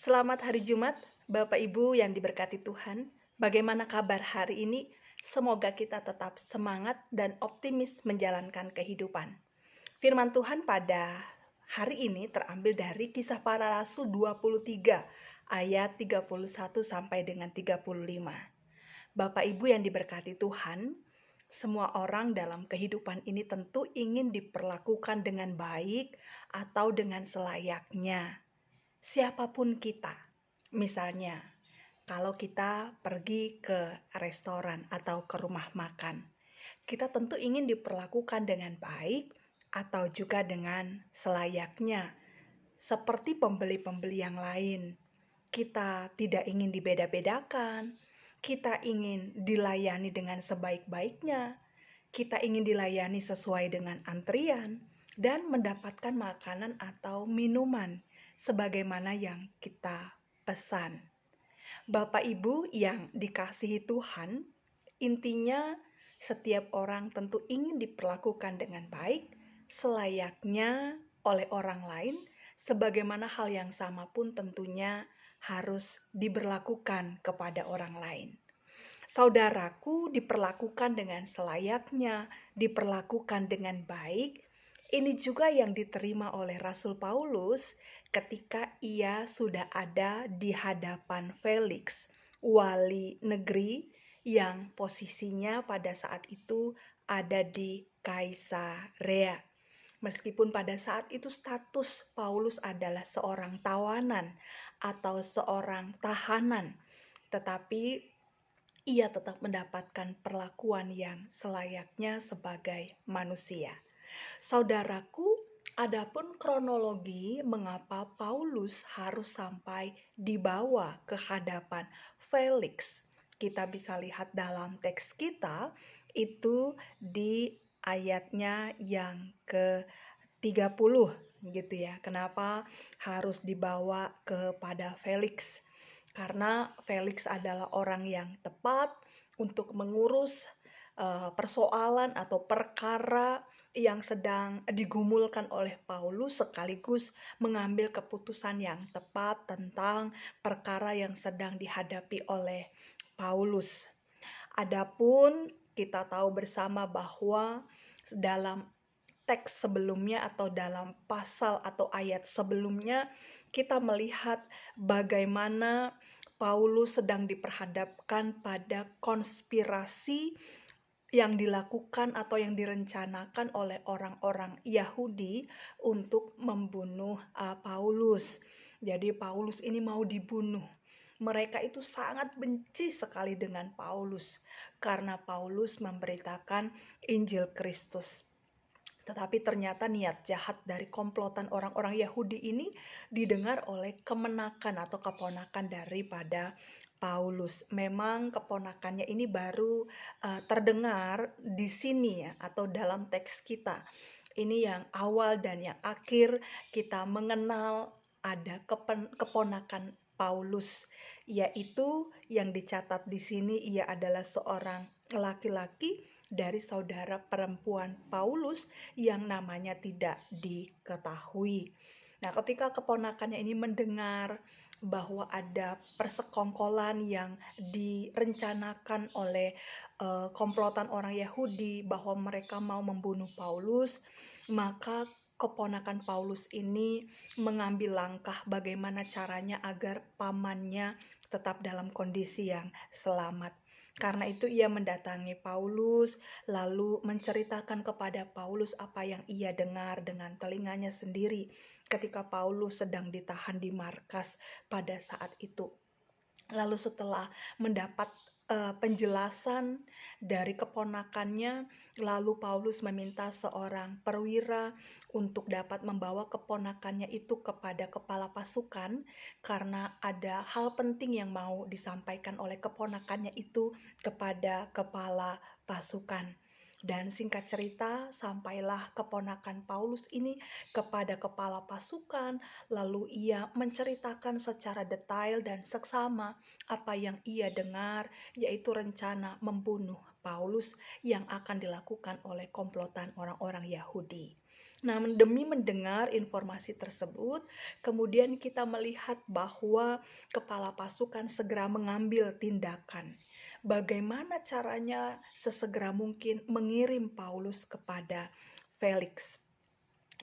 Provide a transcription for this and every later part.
Selamat hari Jumat, Bapak Ibu yang diberkati Tuhan. Bagaimana kabar hari ini? Semoga kita tetap semangat dan optimis menjalankan kehidupan. Firman Tuhan pada hari ini terambil dari Kisah Para Rasul 23 ayat 31 sampai dengan 35. Bapak Ibu yang diberkati Tuhan, semua orang dalam kehidupan ini tentu ingin diperlakukan dengan baik atau dengan selayaknya. Siapapun kita, misalnya kalau kita pergi ke restoran atau ke rumah makan, kita tentu ingin diperlakukan dengan baik atau juga dengan selayaknya, seperti pembeli-pembeli yang lain. Kita tidak ingin dibeda-bedakan, kita ingin dilayani dengan sebaik-baiknya, kita ingin dilayani sesuai dengan antrian, dan mendapatkan makanan atau minuman sebagaimana yang kita pesan. Bapak Ibu yang dikasihi Tuhan, intinya setiap orang tentu ingin diperlakukan dengan baik, selayaknya oleh orang lain, sebagaimana hal yang sama pun tentunya harus diberlakukan kepada orang lain. Saudaraku diperlakukan dengan selayaknya, diperlakukan dengan baik. Ini juga yang diterima oleh Rasul Paulus ketika ia sudah ada di hadapan Felix, wali negeri yang posisinya pada saat itu ada di Kaisarea. Meskipun pada saat itu status Paulus adalah seorang tawanan atau seorang tahanan, tetapi ia tetap mendapatkan perlakuan yang selayaknya sebagai manusia. Saudaraku, adapun kronologi mengapa Paulus harus sampai dibawa ke hadapan Felix, kita bisa lihat dalam teks kita itu di ayatnya yang ke-30 gitu ya. Kenapa harus dibawa kepada Felix? Karena Felix adalah orang yang tepat untuk mengurus persoalan atau perkara yang sedang digumulkan oleh Paulus, sekaligus mengambil keputusan yang tepat tentang perkara yang sedang dihadapi oleh Paulus. Adapun kita tahu bersama bahwa dalam teks sebelumnya atau dalam pasal atau ayat sebelumnya kita melihat bagaimana Paulus sedang diperhadapkan pada konspirasi yang dilakukan atau yang direncanakan oleh orang-orang Yahudi untuk membunuh Paulus. Jadi Paulus ini mau dibunuh. Mereka itu sangat benci sekali dengan Paulus karena Paulus memberitakan Injil Kristus. Tetapi ternyata niat jahat dari komplotan orang-orang Yahudi ini didengar oleh kemenakan atau keponakan daripada Paulus. Memang keponakannya ini baru terdengar di sini ya, atau dalam teks kita. Ini yang awal dan yang akhir kita mengenal ada keponakan Paulus, yaitu yang dicatat di sini ia adalah seorang laki-laki dari saudara perempuan Paulus yang namanya tidak diketahui. Nah, ketika keponakannya ini mendengar bahwa ada persekongkolan yang direncanakan oleh komplotan orang Yahudi bahwa mereka mau membunuh Paulus, maka keponakan Paulus ini mengambil langkah bagaimana caranya agar pamannya tetap dalam kondisi yang selamat. Karena itu ia mendatangi Paulus, lalu menceritakan kepada Paulus apa yang ia dengar dengan telinganya sendiri ketika Paulus sedang ditahan di markas pada saat itu. Lalu setelah mendapat penjelasan dari keponakannya, lalu Paulus meminta seorang perwira untuk dapat membawa keponakannya itu kepada kepala pasukan karena ada hal penting yang mau disampaikan oleh keponakannya itu kepada kepala pasukan. Dan singkat cerita, sampailah keponakan Paulus ini kepada kepala pasukan, lalu ia menceritakan secara detail dan seksama apa yang ia dengar, yaitu rencana membunuh Paulus yang akan dilakukan oleh komplotan orang-orang Yahudi. Nah, demi mendengar informasi tersebut, kemudian kita melihat bahwa kepala pasukan segera mengambil tindakan. Bagaimana caranya sesegera mungkin mengirim Paulus kepada Felix.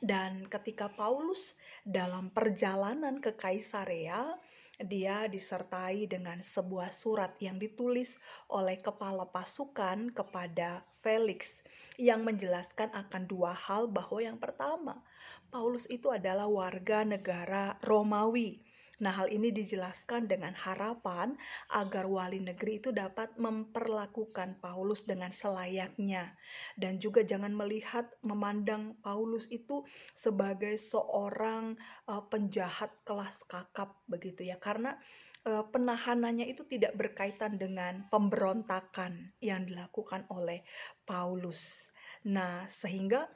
Dan ketika Paulus dalam perjalanan ke Kaisarea, dia disertai dengan sebuah surat yang ditulis oleh kepala pasukan kepada Felix yang menjelaskan akan dua hal, bahwa yang pertama, Paulus itu adalah warga negara Romawi. Nah, hal ini dijelaskan dengan harapan agar wali negeri itu dapat memperlakukan Paulus dengan selayaknya, dan juga jangan memandang Paulus itu sebagai seorang penjahat kelas kakap begitu ya, karena penahanannya itu tidak berkaitan dengan pemberontakan yang dilakukan oleh Paulus. Nah, sehingga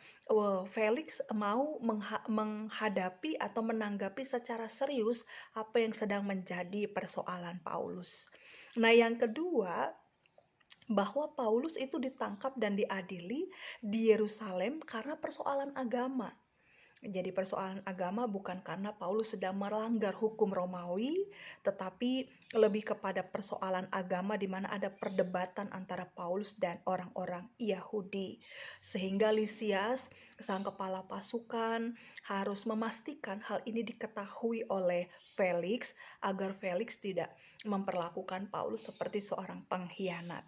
Felix mau menghadapi atau menanggapi secara serius apa yang sedang menjadi persoalan Paulus. Nah, yang kedua, bahwa Paulus itu ditangkap dan diadili di Yerusalem karena persoalan agama. Jadi persoalan agama bukan karena Paulus sedang melanggar hukum Romawi, tetapi lebih kepada persoalan agama di mana ada perdebatan antara Paulus dan orang-orang Yahudi. Sehingga Lisias, sang kepala pasukan, harus memastikan hal ini diketahui oleh Felix agar Felix tidak memperlakukan Paulus seperti seorang pengkhianat.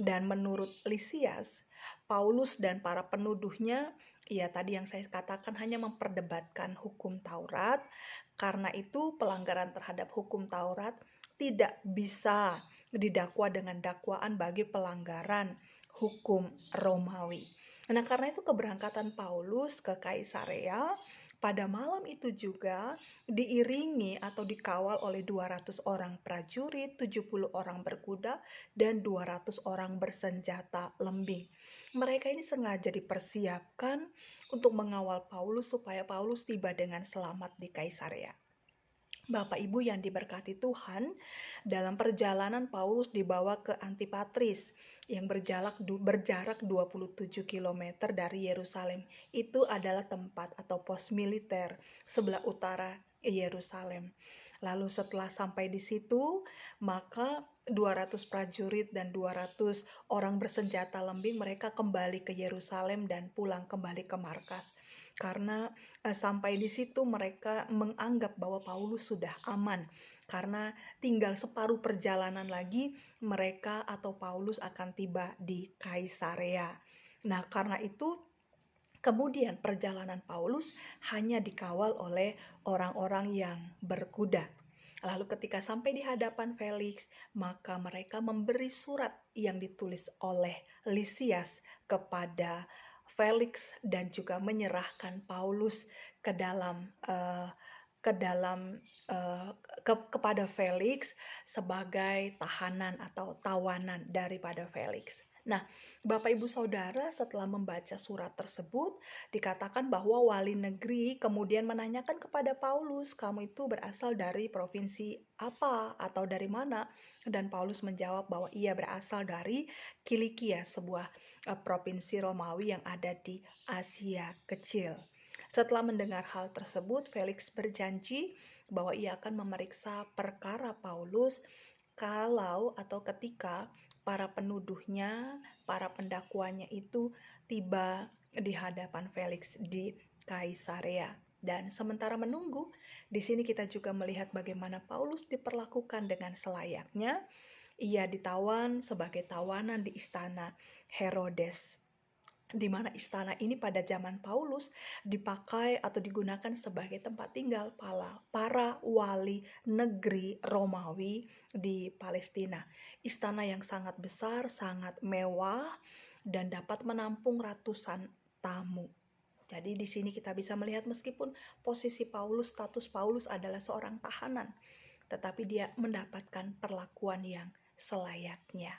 Dan menurut Lisias, Paulus dan para penuduhnya, ya tadi yang saya katakan, hanya memperdebatkan hukum Taurat. Karena itu pelanggaran terhadap hukum Taurat tidak bisa didakwa dengan dakwaan bagi pelanggaran hukum Romawi. Nah, karena itu keberangkatan Paulus ke Kaisarea pada malam itu juga diiringi atau dikawal oleh 200 orang prajurit, 70 orang berkuda, dan 200 orang bersenjata lembing. Mereka ini sengaja dipersiapkan untuk mengawal Paulus supaya Paulus tiba dengan selamat di Kaisarea. Bapak Ibu yang diberkati Tuhan, dalam perjalanan Paulus dibawa ke Antipatris yang berjarak 27 km dari Yerusalem. Itu adalah tempat atau pos militer sebelah utara Yerusalem. Lalu setelah sampai di situ, maka 200 prajurit dan 200 orang bersenjata lembing mereka kembali ke Yerusalem dan pulang kembali ke markas. Karena sampai di situ mereka menganggap bahwa Paulus sudah aman, karena tinggal separuh perjalanan lagi mereka atau Paulus akan tiba di Kaisarea. Nah, karena itu kemudian perjalanan Paulus hanya dikawal oleh orang-orang yang berkuda. Lalu ketika sampai di hadapan Felix, maka mereka memberi surat yang ditulis oleh Lisias kepada Felix dan juga menyerahkan Paulus ke dalam kepada Felix sebagai tahanan atau tawanan daripada Felix. Nah, Bapak Ibu Saudara, setelah membaca surat tersebut, dikatakan bahwa wali negeri kemudian menanyakan kepada Paulus, "Kamu itu berasal dari provinsi apa atau dari mana?" Dan Paulus menjawab bahwa ia berasal dari Kilikia, sebuah provinsi Romawi yang ada di Asia Kecil. Setelah mendengar hal tersebut, Felix berjanji bahwa ia akan memeriksa perkara Paulus kalau atau ketika para penuduhnya, para pendakwanya itu tiba di hadapan Felix di Kaisarea. Dan sementara menunggu, di sini kita juga melihat bagaimana Paulus diperlakukan dengan selayaknya. Ia ditawan sebagai tawanan di istana Herodes, di mana istana ini pada zaman Paulus dipakai atau digunakan sebagai tempat tinggal para wali negeri Romawi di Palestina. Istana yang sangat besar, sangat mewah, dan dapat menampung ratusan tamu. Jadi di sini kita bisa melihat meskipun posisi Paulus, status Paulus adalah seorang tahanan, tetapi dia mendapatkan perlakuan yang selayaknya.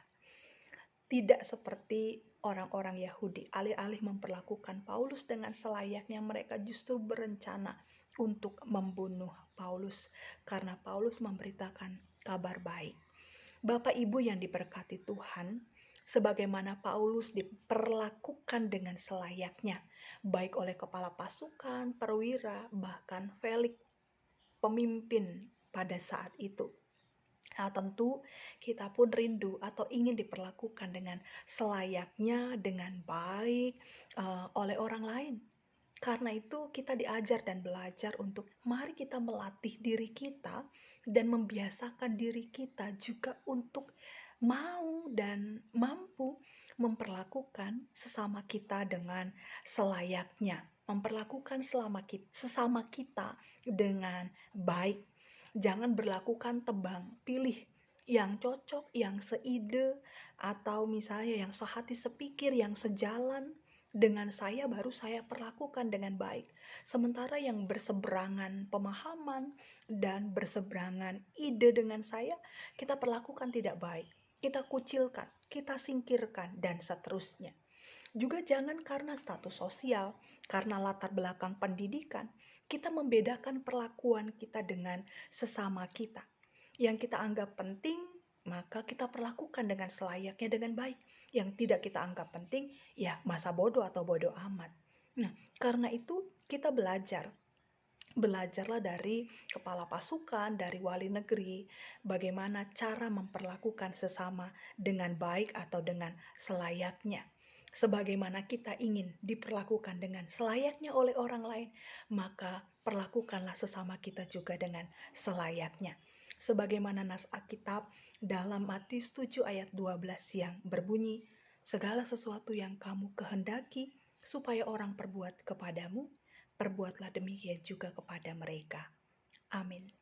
Tidak seperti orang-orang Yahudi, alih-alih memperlakukan Paulus dengan selayaknya, mereka justru berencana untuk membunuh Paulus karena Paulus memberitakan kabar baik. Bapak Ibu yang diberkati Tuhan, sebagaimana Paulus diperlakukan dengan selayaknya, baik oleh kepala pasukan, perwira, bahkan Felix, pemimpin pada saat itu. Nah, tentu kita pun rindu atau ingin diperlakukan dengan selayaknya, dengan baik oleh orang lain. Karena itu kita diajar dan belajar untuk mari kita melatih diri kita dan membiasakan diri kita juga untuk mau dan mampu memperlakukan sesama kita dengan selayaknya, memperlakukan sesama kita dengan baik. Jangan berlakukan tebang pilih yang cocok, yang seide, atau misalnya yang sehati sepikir, yang sejalan dengan saya baru saya perlakukan dengan baik. Sementara yang berseberangan pemahaman dan berseberangan ide dengan saya, kita perlakukan tidak baik. Kita kucilkan, kita singkirkan, dan seterusnya. Juga jangan karena status sosial, karena latar belakang pendidikan, kita membedakan perlakuan kita dengan sesama kita. Yang kita anggap penting, maka kita perlakukan dengan selayaknya dengan baik. Yang tidak kita anggap penting, ya masa bodoh atau bodoh amat. Nah, karena itu kita belajarlah dari kepala pasukan, dari wali negeri, bagaimana cara memperlakukan sesama dengan baik atau dengan selayaknya. Sebagaimana kita ingin diperlakukan dengan selayaknya oleh orang lain, maka perlakukanlah sesama kita juga dengan selayaknya. Sebagaimana nas Alkitab dalam Matius 7 ayat 12 yang berbunyi, segala sesuatu yang kamu kehendaki supaya orang perbuat kepadamu, perbuatlah demikian juga kepada mereka. Amin.